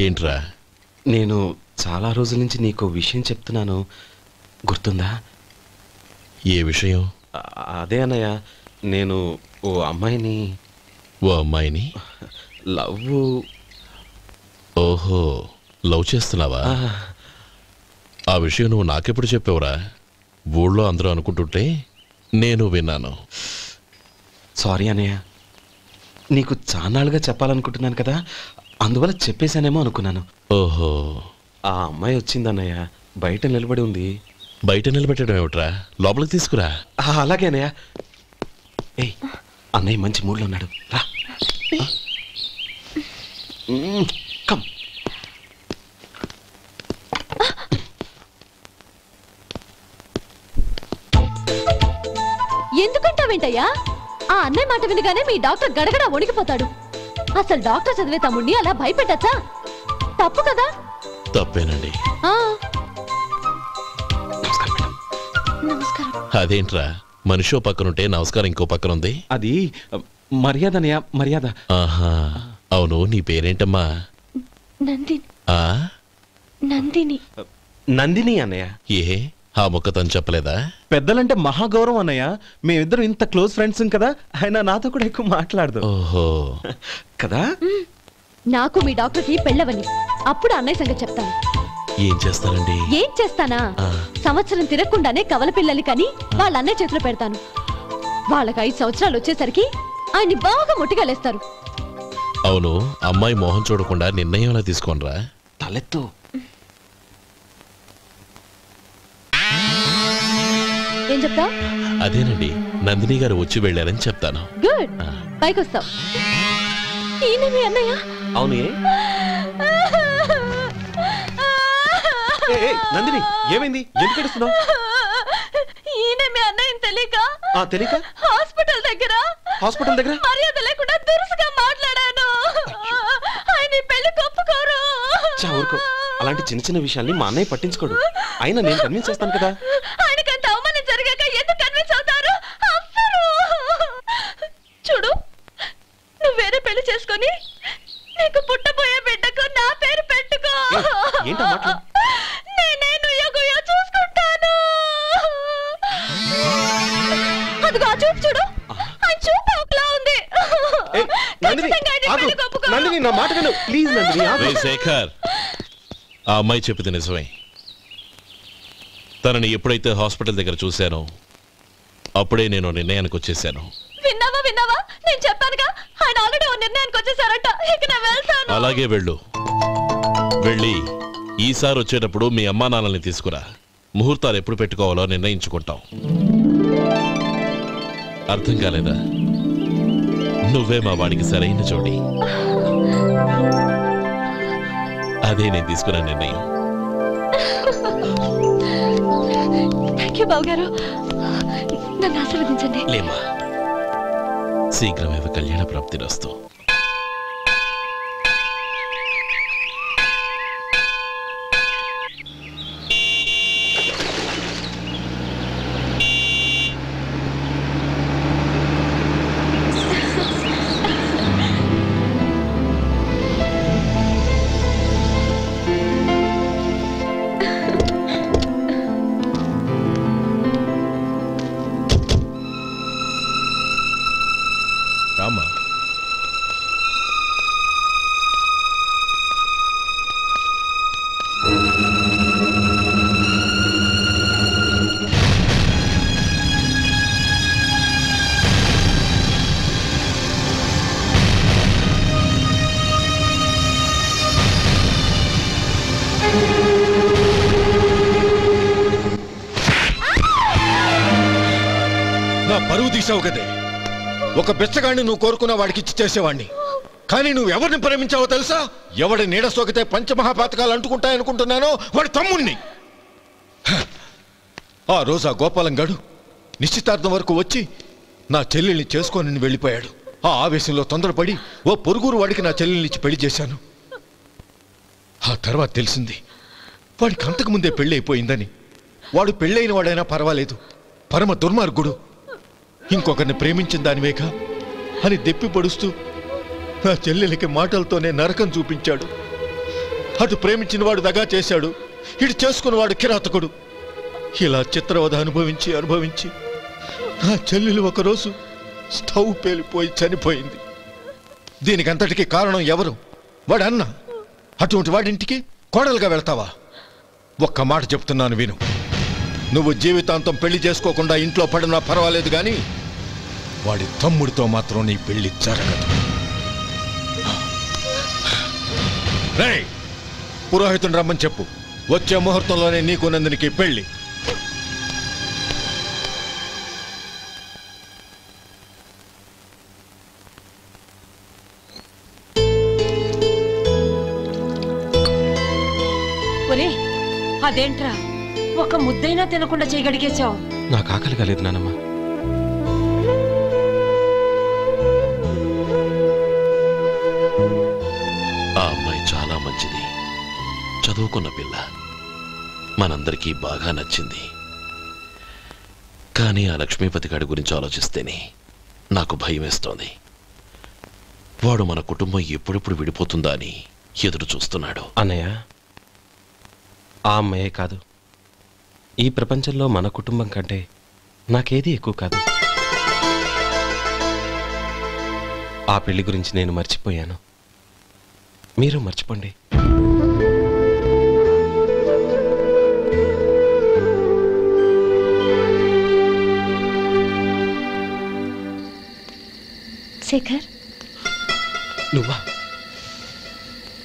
ఏంట్రా? నేను చాలా రోజుల నుంచి నీకు విషయం చెప్తున్నాను, గుర్తుందా? ఏ విషయం? అదే అన్నయ్య, నేను ఓ అమ్మాయిని లవ్. ఓహో, లవ్ చేస్తున్నావా? ఆ విషయం నువ్వు నాకెప్పుడు చెప్పావురా? ఊళ్ళో అందరూ అనుకుంటుంటే నేను విన్నాను. సారీ అన్నయ్య, నీకు చాన్నాళ్ళుగా చెప్పాలనుకుంటున్నాను కదా, అందువల్ల చెప్పేశానేమో అనుకున్నాను. ఓహో, ఆ అమ్మాయి వచ్చిందన్నయ్య, బయట నిలబడి ఉంది. బయట నిలబెట్టడం ఏమిట్రా? లోపలికి తీసుకురా. అలాగే అన్నయ్య. ఏయ్, అన్నయ్య మంచి మూడ్లో ఉన్నాడు, రా. కమ్. ఎందుకంటావేంటయ్యా? ఆ అన్నయ్య మాట వినగానే మీ డాక్టర్ గడగడ వణికిపోతాడు. అసలు డాక్టర్ చదివే తమ్ముడిని అలా భయపెట్టచ్చా? తప్పు కదా? తప్పేనండి. నమస్కారం. అదేంట్రా, మనిషో పక్కనుంటే నమస్కారం ఇంకో పక్కన ఉంది? అది మర్యాద అన్నయ్య, మర్యాద. ఆహా, అవును, నీ పేరేంటమ్మా? నందిని. నందిని అన్నయ్య. ఏ, ఆ మొక్క తను చెప్పలేదా? పెద్దలంటే మహాగౌరవం అన్నయ్య, మేమిద్దరం ఇంత క్లోజ్ ఫ్రెండ్స్ కదా, ఆయన నాతో కూడా ఎక్కువ మాట్లాడదు. ఓహో కదా. నాకు మీ డాక్టర్కి పెళ్ళవని, అప్పుడు అన్నయ్య సంగతి చెప్తాను. ఏం చేస్తారండి? ఏం చేస్తానా? సంవత్సరం తిరగకుండానే కవల పిల్లల్ని కని వాళ్ళ అన్నయ్య చేతిలో పెడతాను. వాళ్ళకి 5 సంవత్సరాలు వచ్చేసరికి ఆయన్ని బాగా ముట్టిగలేస్తారు. అవును, అమ్మాయి మోహం చూడకుండా నిర్ణయం ఎలా తీసుకోనరా? తలెత్తు. ఏం చెప్తా? అదేనండి, నందిని గారు వచ్చి వెళ్ళారని చెప్తాను. గుడ్, పైకొస్తావు. ఈయన మీ అన్నయ్య? అవును. నందిని, ఏమైంది? ఎందుకు ఏడుస్తున్నావు? ఈయన మీ అన్నయ్యని తెలియక తెలియక హాస్పిటల్ దగ్గర మర్యాద లేకుండా దురుసుగా మాట్లాడాను. ఆయన పెళ్లి ఒప్పుకోరు. ఊరుకో, అలాంటి చిన్న చిన్న విషయాల్ని మా అన్నయ్య పట్టించుకోడు. అయినా నేను కన్విన్స్ చేస్తాను కదా. ఆయనకంత అవమానం జరిగాక ఎందుకు కన్విన్స్ అవుతారు? చూడు, నువ్వు వేరే పెళ్లి చేసుకొని నీకు పుట్టబోయే బిడ్డకు నా పేరు పెట్టుకో. ఏంటో మాట్లాడు. నేనే నుయ్యగుయ్య చూసుకుంటాను. అదిగో ఆ చూపు చూడు, ఆ చూపు ఒకలా ఉంది. నందిని, నా మాట విను ప్లీజ్. నందిని, శేఖర్, ఆ అమ్మాయి చెప్పింది నిజమే. తనని ఎప్పుడైతే హాస్పిటల్ దగ్గర చూశానో అప్పుడే నేను నిర్ణయానికి వచ్చేసాను. విన్నావా? నేను చెప్పానుగా, ఆయన ఆల్రెడీ ఓ నిర్ణయానికి వచ్చేసారట. ఇక నేను వెళ్తాను. అలాగే వెళ్ళు. వెళ్ళి ఈసారి వచ్చేటప్పుడు మీ అమ్మా నాన్నల్ని తీసుకురా. ముహూర్తాలు ఎప్పుడు పెట్టుకోవాలో నిర్ణయించుకుంటాం. అర్థం కాలేదా? నువ్వే మా వాడికి సరైన జోడి. అదే నేను తీసుకున్న నిర్ణయం. థ్యాంక్ యూ బావగారు, నన్ను ఆశీర్వదించండి. లేమా, శీఘ్రమేవ కళ్యాణ ప్రాప్తిరస్తు. పరువు తీసావు కదే. ఒక బిచ్చగాడిని నువ్వు కోరుకున్న వాడికి ఇచ్చి చేసేవాడిని. కానీ నువ్వు ఎవరిని ప్రేమించావో తెలుసా? ఎవడి నీడ సోకితే పంచమహాపాతకాలు అంటుకుంటాయనుకుంటున్నానో వాడి తమ్ముణ్ణి. ఆ రోజు ఆ గోపాలం గాడు నిశ్చితార్థం వరకు వచ్చి నా చెల్లెల్ని చేసుకోనని వెళ్ళిపోయాడు. ఆ ఆవేశంలో తొందరపడి ఓ పొరుగురు వాడికి నా చెల్లెల్ని ఇచ్చి పెళ్లి చేశాను. ఆ తర్వాత తెలిసింది వాడికి అంతకుముందే పెళ్లి అయిపోయిందని. వాడు పెళ్ళైన వాడైనా పర్వాలేదు, పరమ దుర్మార్గుడు. ఇంకొకరిని ప్రేమించిన దానివేగా అని దెప్పి పొడుస్తూ నా చెల్లెలికి మాటలతోనే నరకం చూపించాడు. అటు ప్రేమించిన వాడు దగా చేశాడు, ఇటు చేసుకున్నవాడు కిరాతకుడు. ఇలా చిత్రవధ అనుభవించి అనుభవించి నా చెల్లెలు ఒకరోజు స్టవ్ పేలిపోయి చనిపోయింది. దీనికంతటికీ కారణం ఎవరు? వాడు అన్న. అటువంటి వాడింటికి కోడలుగా వెళ్తావా? ఒక్క మాట చెప్తున్నాను విను. నువ్వు జీవితాంతం పెళ్లి చేసుకోకుండా ఇంట్లో పడినా పర్వాలేదు, కానీ వాడి తమ్ముడితో మాత్రం నీ పెళ్లి జరగదు. రేయ్, పురోహితుని రమ్మని చెప్పు. వచ్చే ముహూర్తంలోనే నీకు నందినికి పెళ్లి. అదేంట్రా, ఒక ముద్దైనా తినకుండా చేయగడిగేశావు? నాకు ఆకలి కాలేదు నానమ్మ. ఆ అమ్మాయి చాలా మంచిది, చదువుకున్న పిల్ల, మనందరికీ బాగా నచ్చింది. కానీ ఆ లక్ష్మీపతి గారి గురించి ఆలోచిస్తేనే నాకు భయం వేస్తోంది. వాడు మన కుటుంబం ఎప్పుడెప్పుడు విడిపోతుందా అని ఎదురు చూస్తున్నాడు. అన్నయ్య, ఆ అమ్మాయే కాదు, ఈ ప్రపంచంలో మన కుటుంబం కంటే నాకేది ఎక్కువ కాదు. ఆ పెళ్లి గురించి నేను మర్చిపోయాను, మీరు మర్చిపోండి. శేఖర్, నువ్వా?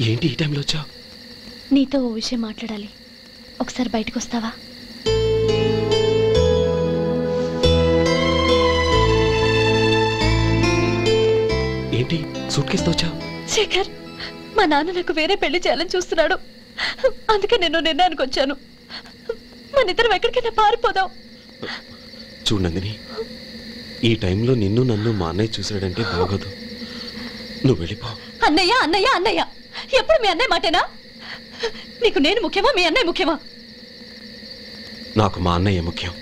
ఏంటి ఈ టైంలో వచ్చావు? నీతో ఓ విషయం మాట్లాడాలి. ఒకసారి బయటకు వస్తావా? ఏంటి సూట్ కేసుతో వచ్చావు? శేఖర్, మా నాన్న నాకు వేరే పెళ్లి చేయాలని చూస్తున్నాడు. అందుకే నేను నిర్ణయానికి వచ్చాను. మన ఇద్దరం ఎక్కడికైనా పారిపోదాం. చూడు నందిని, ఈ టైంలో నిన్ను నన్ను మా అన్నయ్య చూసాడంటే బాగోదు. నువ్వు వెళ్ళిపో. అన్నయ్య అన్నయ్య అన్నయ్య, ఎప్పుడు మీ అన్నయ్య మాటేనా? నీకు నేను ముఖ్యమా, మీ అన్నయ్య ముఖ్యమా? నాకు మా అన్నయ్య ముఖ్యం.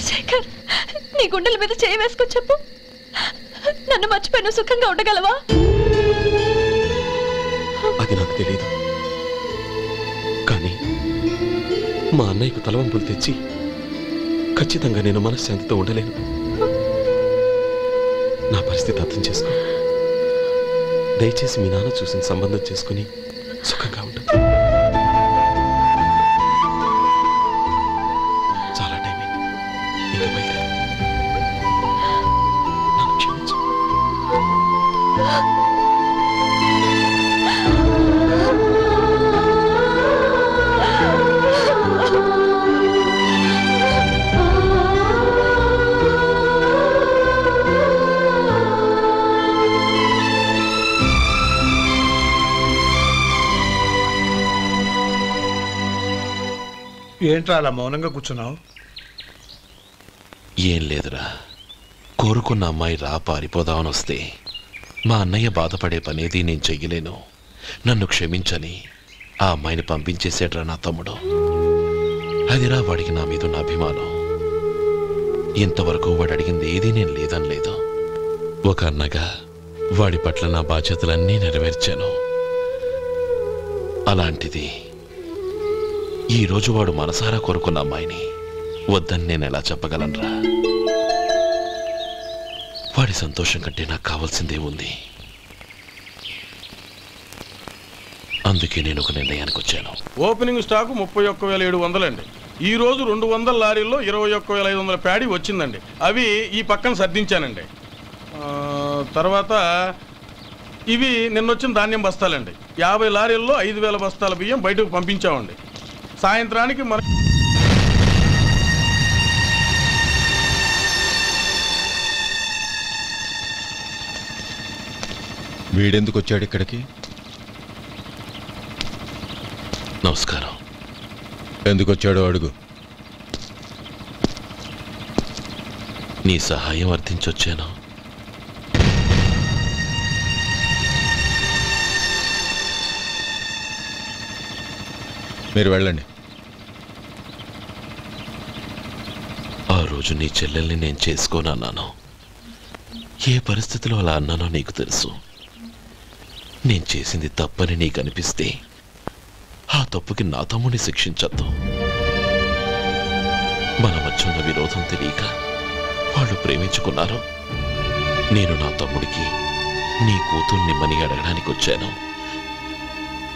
శేఖర్, నీ గుండెల మీద చేయి వేసుకొని చెప్పు, నన్ను మర్చిపోయిన సుఖంగా ఉండగలవా? అది నాకు తెలియదు, కానీ మా అన్నయ్యకు తలవంపులు తెచ్చి ఖచ్చితంగా నేను మనశ్శాంతితో ఉండలేను. నా పరిస్థితి అర్థం చేసుకో. దయచేసి మీ నాన్న చూసిన సంబంధం చేసుకుని సుఖంగా ఉంటుంది. చాలా టైం అయింది, ఇంకా బయలుదేరు. నన్ను క్షమించు. ఏంట్రా అలా మౌనంగా కూర్చున్నావు? ఏం లేదురా, కోరుకున్న అమ్మాయి రా పారిపోదామని వస్తే మా అన్నయ్య బాధపడే పనేది నేను చెయ్యలేను, నన్ను క్షమించని ఆ అమ్మాయిని పంపించేసాడ్రా నా తమ్ముడు. అదిరా వాడికి నా మీద ఉన్న అభిమానం. ఇంతవరకు వాడు అడిగింది ఏదీ నేను లేదని లేదు. ఒక అన్నగా వాడి పట్ల నా బాధ్యతలన్నీ నెరవేర్చాను. అలాంటిది ఈరోజు వాడు మనసారా కోరుకున్న అమ్మాయిని వద్దని నేను ఎలా చెప్పగలనురా? వాడి సంతోషం కంటే నాకు కావాల్సిందే ఉంది. అందుకే నేను ఒక నిర్ణయానికి వచ్చాను. ఓపెనింగ్ స్టాకు 31,700 అండి. ఈ రోజు 200 లారీల్లో 21,500 ప్యాడీ వచ్చిందండి. అవి ఈ పక్కన సర్దించానండి. తర్వాత ఇవి నిన్నొచ్చిన ధాన్యం బస్తాలండి. 50 లారీల్లో 5,000 బస్తాల బియ్యం బయటకు పంపించామండి. సాయంత్రానికి మన వీడెందుకు వచ్చాడు ఇక్కడికి? నమస్కారం. ఎందుకు వచ్చాడో అడుగు. నీ సహాయం అర్థించొచ్చాను. మీరు వెళ్ళండి. ఆ రోజు నీ చెల్లెల్ని నేను చేసుకోనన్నాను. ఏ పరిస్థితిలో అలా అన్నానో నీకు తెలుసు. నేను చేసింది తప్పని నీకు అనిపిస్తే ఆ తప్పుకి నా తమ్ముడిని శిక్షించద్దు. మన మధ్య ఉన్న విరోధం తెలియక వాళ్ళు ప్రేమించుకున్నారు. నేను నా తమ్ముడికి నీ కూతుర్ని మని అడగడానికి వచ్చాను.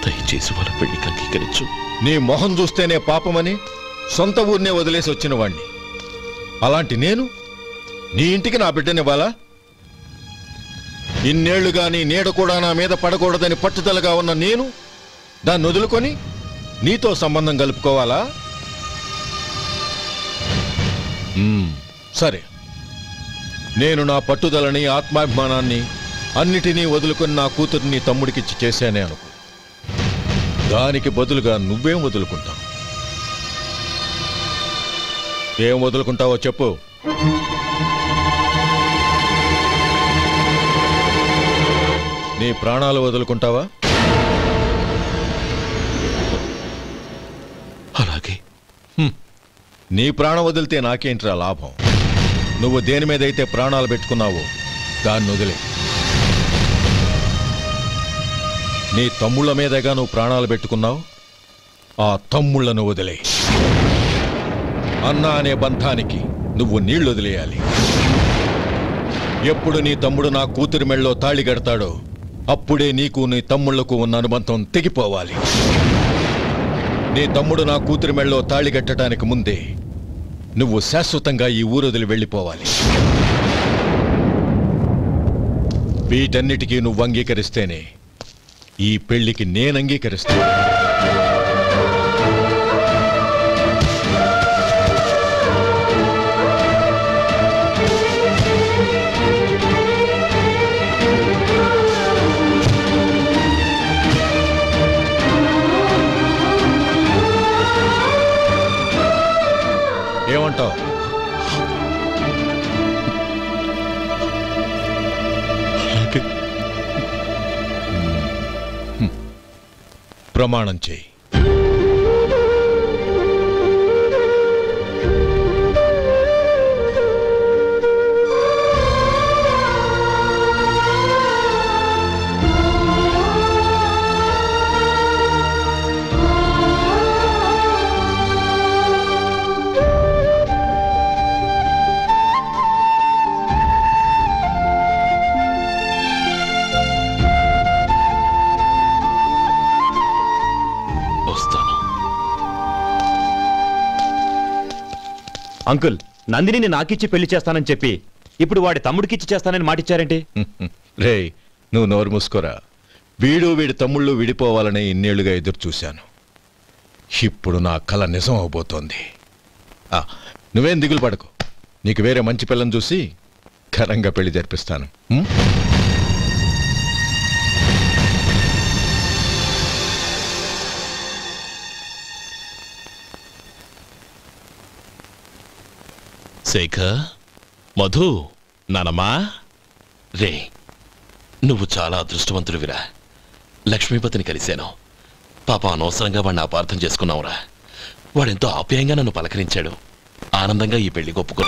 దయచేసి వాళ్ళ పెళ్లికి అంగీకరించు. నీ మొహం చూస్తేనే పాపమని సొంత ఊరినే వదిలేసి వచ్చిన వాణ్ణి. అలాంటి నేను నీ ఇంటికి నా బిడ్డనివ్వాలా? ఇన్నేళ్లుగా నీ నీడ కూడా నా మీద పడకూడదని పట్టుదలగా ఉన్న నేను దాన్ని వదులుకొని నీతో సంబంధం కలుపుకోవాలా? సరే, నేను నా పట్టుదలని ఆత్మాభిమానాన్ని అన్నిటినీ వదులుకొని నా కూతుర్ని తమ్ముడికిచ్చి చేశానే అనుకో. దానికి బదులుగా నువ్వేం వదులుకుంటావు? ఏం వదులుకుంటావో చెప్పు. నీ ప్రాణాలు వదులుకుంటావా? అలాగే. నీ ప్రాణం వదిలితే నాకేంట్రా లాభం? నువ్వు దేని మీదైతే ప్రాణాలు పెట్టుకున్నావో దాన్ని వదిలే. నీ తమ్ముళ్ళ మీదగా నువ్వు ప్రాణాలు పెట్టుకున్నావు, ఆ తమ్ముళ్లను వదిలే. అన్న అనే బంధానికి నువ్వు నీళ్లు వదిలేయాలి. ఎప్పుడు నీ తమ్ముడు నా కూతురి మెళ్ళలో తాళి కడతాడో అప్పుడే నీకు నీ తమ్ముళ్లకు ఉన్న అనుబంధం తెగిపోవాలి. నీ తమ్ముడు నా కూతురి మెళ్ళలో తాళి కట్టడానికి ముందే నువ్వు శాశ్వతంగా ఈ ఊరొదిలి వెళ్ళిపోవాలి. వీటన్నిటికీ నువ్వు అంగీకరిస్తేనే ఈ పెళ్లికి నేను అంగీకరిస్తాను. ఏమంటావు? ప్రమాణం చేయి. అంకుల్, నందినిని నాకిచ్చి పెళ్లి చేస్తానని చెప్పి ఇప్పుడు వాడి తమ్ముడికిచ్చి చేస్తానని మాటిచ్చారేంటి? రే, నువ్వు నోరు మూసుకోరా. వీడి తమ్ముళ్ళు విడిపోవాలని ఇన్నేళ్లుగా ఎదురు చూశాను. ఇప్పుడు నా కల నిజం అవబోతోంది. నువ్వేం దిగులు పడకు. నీకు వేరే మంచి పిల్లని చూసి ఘనంగా పెళ్లి జరిపిస్తాను. శేఖర్, మధు, నానమ్మా, రే, నువ్వు చాలా అదృష్టవంతుడివిరా. లక్ష్మీపతిని కలిశాను. పాప అనవసరంగా వాడిని అపార్థం చేసుకున్నావురా. వాడెంతో ఆప్యాయంగా నన్ను పలకరించాడు. ఆనందంగా ఈ పెళ్లి ఒప్పుకో.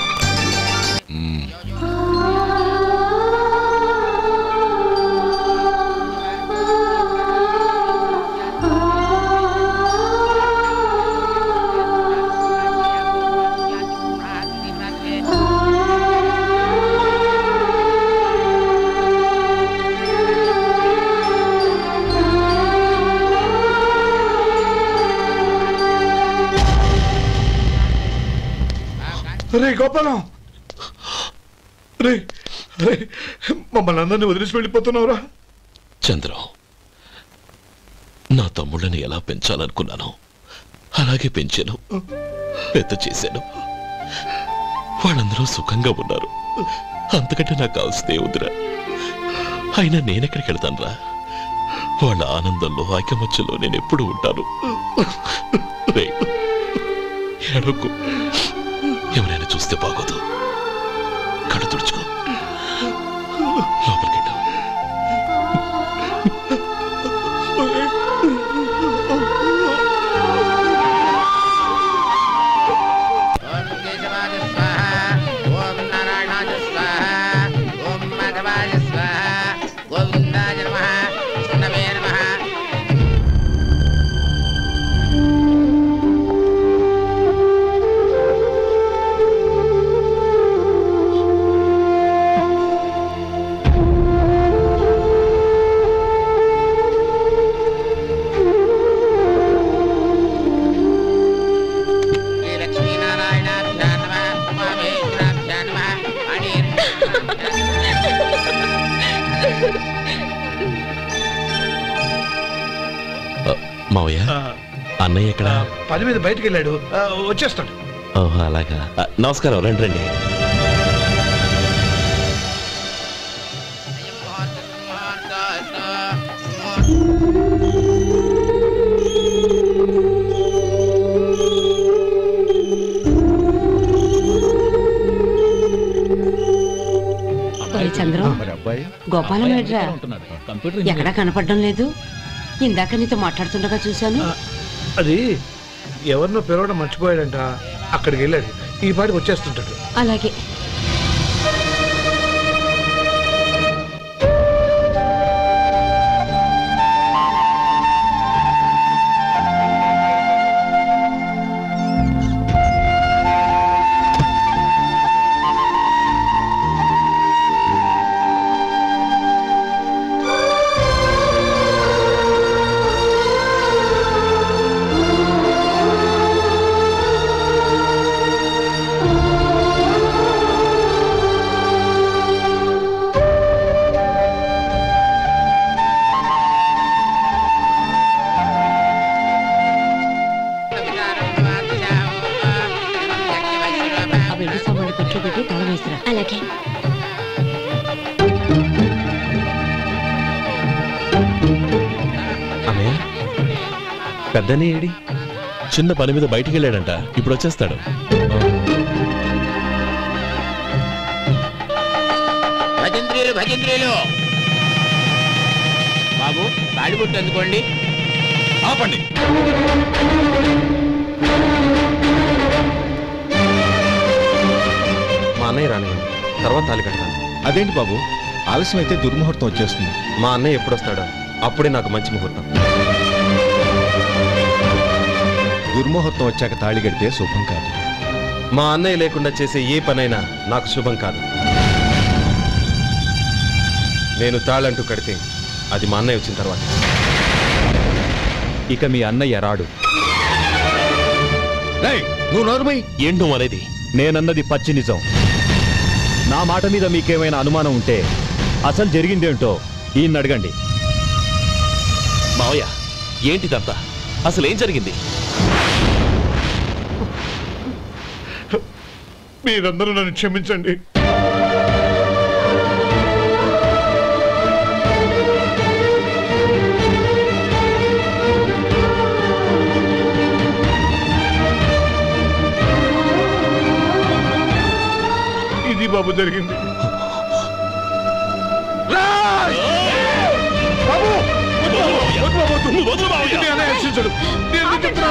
రే గోపాలం, రే రే, మమ్మల్ని అందరినీ వదిలేసి వెళ్ళిపోతున్నావురా? చంద్రం, నా తమ్ముళ్ళని ఎలా పెంచాలనుకున్నాను అలాగే పెంచాను, పెద్ద చేశాను. వాళ్ళందరూ సుఖంగా ఉన్నారు. అంతకంటే నాకు కావలసిందే ఉందిరా. అయినా నేనెక్కడికి వెళ్తానురా? వాళ్ళ ఆనందంలో ఐకమత్యంలో నేను ఎప్పుడు ఉంటాను. ఎడకు, ఎవరైనా చూస్తే బాగోదు. కళ్ళు తుడుచుకో, లోపలికి వెళ్ళావు. ఓం మావయ్య అన్నయ్య ఎక్కడ? పని మీద బయటికి వెళ్ళాడు, వచ్చేస్తాడు. ఓహో అలాగా. నమస్కారం, రండి రండి. చంద్రం, గోపాలం ఎడ్రా ఎక్కడా కనపడడం లేదు. ఇందాక నీతో మాట్లాడుతుండగా చూశాను. అది ఎవరినో పిలవడం మర్చిపోయాడంట, అక్కడికి వెళ్ళాడు. ఈ పాటికి వచ్చేస్తుంటాడు. అలాగే. అలాగే. అన్నయ్య, పెద్దనే ఏడి? చిన్న పని మీద బయటికి వెళ్ళాడంట, ఇప్పుడు వచ్చేస్తాడు. భజంత్రీలు భజంత్రీలు బాబు, తాడిబొట్టు అందుకోండి. ఆపండి. మా అన్నయ్య రానివ్వండి, తర్వాత తాళి కడతాను. అదేంటి బాబు, ఆలస్యం అయితే దుర్ముహూర్తం వచ్చేస్తుంది. మా అన్నయ్య ఎప్పుడు వస్తాడో అప్పుడే నాకు మంచి ముహూర్తం. దుర్ముహూర్తం వచ్చాక తాళి కడితే శుభం కాదు. మా అన్నయ్య లేకుండా చేసే ఏ పనైనా నాకు శుభం కాదు. నేను తాళంటూ కడితే అది మా అన్నయ్య వచ్చిన తర్వాత. ఇక మీ అన్నయ్య రాడు. నువ్వు నోరుమై. ఏంటో అనేది? నేనన్నది పచ్చి నిజం. నా మాట మీద మీకేమైనా అనుమానం ఉంటే అసలు జరిగిందేంటో ఈయన్ని అడగండి. మావయ్య, ఏంటిదంతా? అసలు ఏం జరిగింది? మీరందరూ నన్ను క్షమించండి. ఇది బాబు జరిగింది.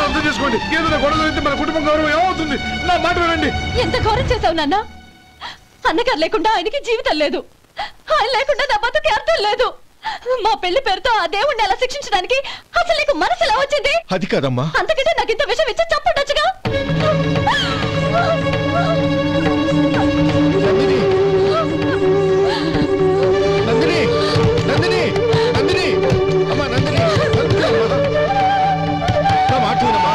అర్థం చేసుకోండి. ఏదైనా గొడవ జరిగితే మన కుటుంబం గౌరవం ఏమవుతుంది? నా మాట వినండి. ఎంత ఘోరం చేసావు నాన్న. అన్నగారు లేకుండా ఆయనకి జీవితం లేదు, ఆయన లేకుండా నా బతుకి అర్థం లేదు. మా పెళ్లి పేరుతో ఆ దేవుణ్ణి అలా శిక్షించడానికి అసలు నీకు మనసు ఎలా వచ్చింది? అది కాదమ్మా. అంతకంటే నాకు ఇంత విషయం ఇచ్చి చంపడొచ్చుగా. నందిని, నందిని, నందిని, అమ్మా నందిని, నా మాట వినమ్మా.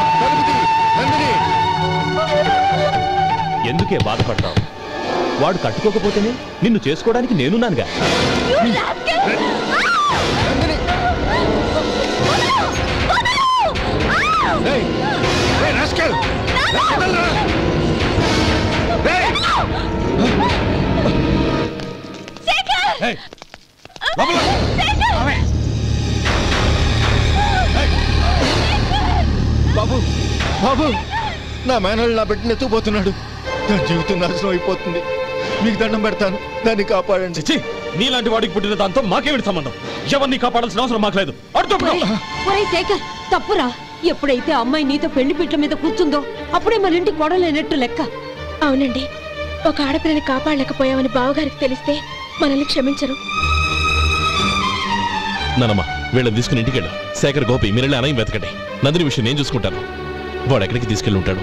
నందిని, ఎందుకే బాధపడతావు? వాడు కట్టుకోకపోతేనే నిన్ను చేసుకోవడానికి నేనున్నానుగా. బాబు, బాబు, నా మేనల్ని నా బిడ్డను ఎత్తుకుపోతున్నాడు. నా జీవితం నాశనం అయిపోతుంది. మీకు దండం పెడతాను, దాన్ని కాపాడండి. చిచి, నీలాంటి వాడికి పుట్టిన దాంతో మాకేమిటి సంబంధం? ఎవరిని కాపాడాల్సిన అవసరం మాకు లేదు. ఒరేయ్ శేఖర్, తప్పురా. ఎప్పుడైతే అమ్మాయి నీతో పెళ్లి పీటల మీద కూర్చుందో అప్పుడే మన ఇంటి కొడలేనట్టు లెక్క. అవునండి, ఒక ఆడపిల్లని కాపాడలేకపోయామని బావగారికి తెలిస్తే మనల్ని క్షమించరు. నానమ్మ, వీళ్ళని తీసుకుని ఇంటికి వెళ్ళు. శేఖర్, గోపి, మీరెళ్ళి అన్నయ్య వెతకండి. నందిని విషయం నేను చూసుకుంటాను. వాడు ఎక్కడికి తీసుకెళ్ళి ఉంటాడు?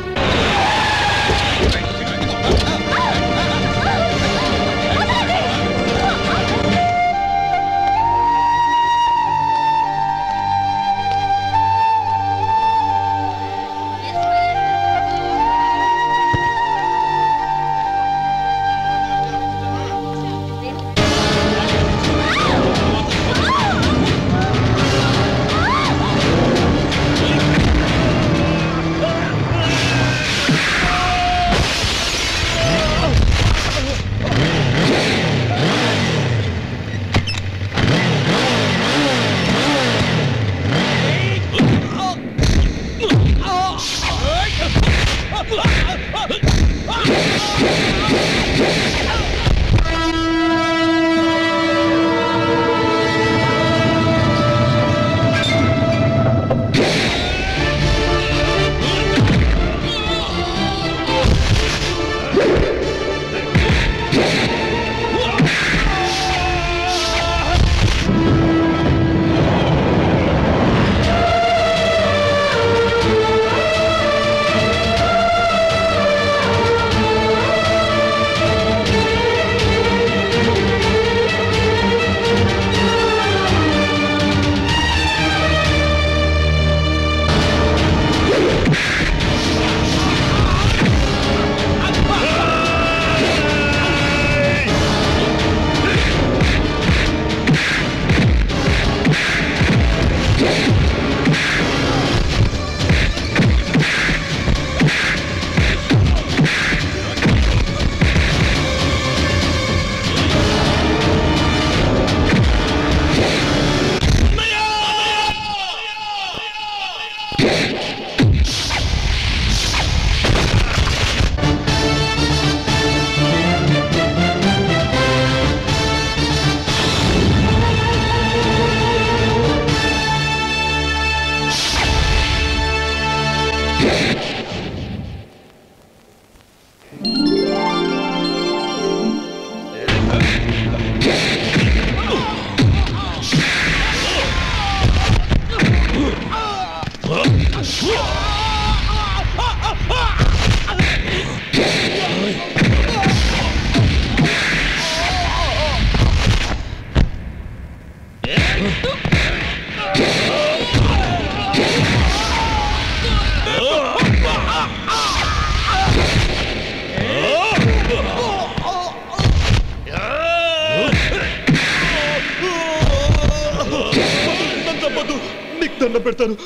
నీకు దండం పెడతాను,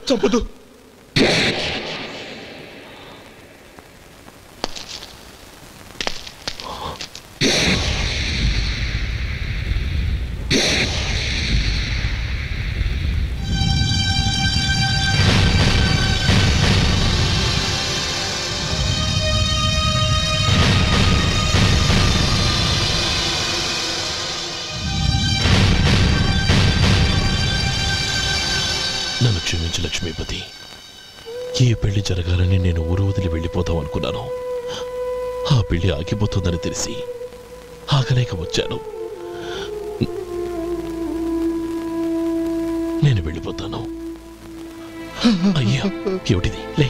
చంపదు. నన్ను క్షమించు లక్ష్మీపతి. ఈ పెళ్లి జరగాలని నేను ఊరు వదిలి వెళ్ళిపోతాం అనుకున్నాను. ఆ పెళ్లి ఆగిపోతుందని తెలిసి ఆగలేక వచ్చాను. నేను వెళ్ళిపోతాను. అయ్యో, ఏమిటిది? లే.